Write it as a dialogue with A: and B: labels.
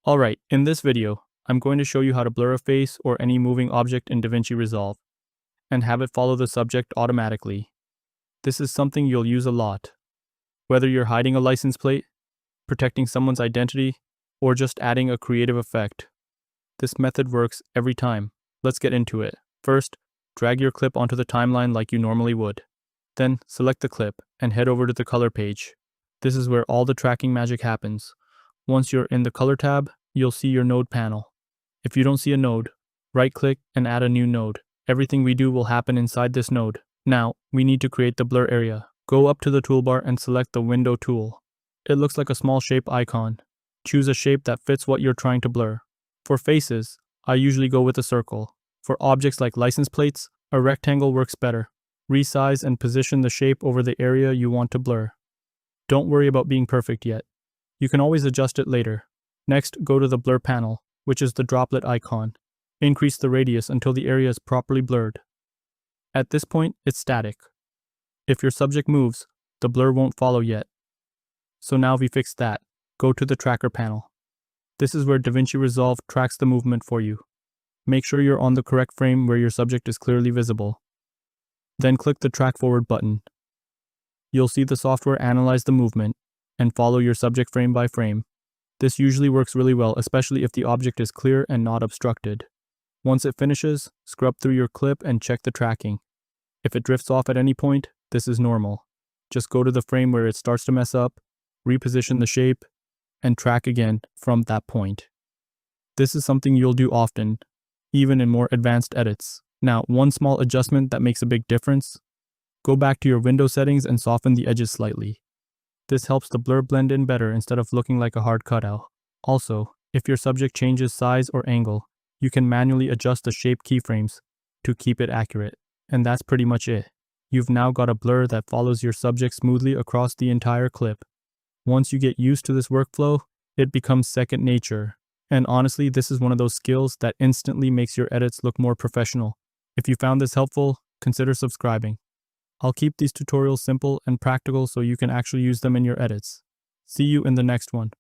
A: Alright, in this video, I'm going to show you how to blur a face or any moving object in DaVinci Resolve, and have it follow the subject automatically. This is something you'll use a lot. Whether you're hiding a license plate, protecting someone's identity, or just adding a creative effect. This method works every time. Let's get into it. First, drag your clip onto the timeline like you normally would. Then, select the clip and head over to the color page. This is where all the tracking magic happens. Once you're in the color tab, you'll see your node panel. If you don't see a node, right-click and add a new node. Everything we do will happen inside this node. Now, we need to create the blur area. Go up to the toolbar and select the window tool. It looks like a small shape icon. Choose a shape that fits what you're trying to blur. For faces, I usually go with a circle. For objects like license plates, a rectangle works better. Resize and position the shape over the area you want to blur. Don't worry about being perfect yet. You can always adjust it later. Next, go to the blur panel, which is the droplet icon. Increase the radius until the area is properly blurred. At this point, it's static. If your subject moves, the blur won't follow yet. So now we fixed that. Go to the tracker panel. This is where DaVinci Resolve tracks the movement for you. Make sure you're on the correct frame where your subject is clearly visible. Then click the track forward button. You'll see the software analyze the movement and follow your subject frame by frame. This usually works really well, especially if the object is clear and not obstructed. Once it finishes, scrub through your clip and check the tracking. If it drifts off at any point, this is normal. Just go to the frame where it starts to mess up, reposition the shape, and track again from that point. This is something you'll do often, even in more advanced edits. Now, one small adjustment that makes a big difference. Go back to your window settings and soften the edges slightly. This helps the blur blend in better instead of looking like a hard cutout. Also, if your subject changes size or angle, you can manually adjust the shape keyframes to keep it accurate. And that's pretty much it. You've now got a blur that follows your subject smoothly across the entire clip. Once you get used to this workflow, it becomes second nature. And honestly, this is one of those skills that instantly makes your edits look more professional. If you found this helpful, consider subscribing. I'll keep these tutorials simple and practical so you can actually use them in your edits. See you in the next one.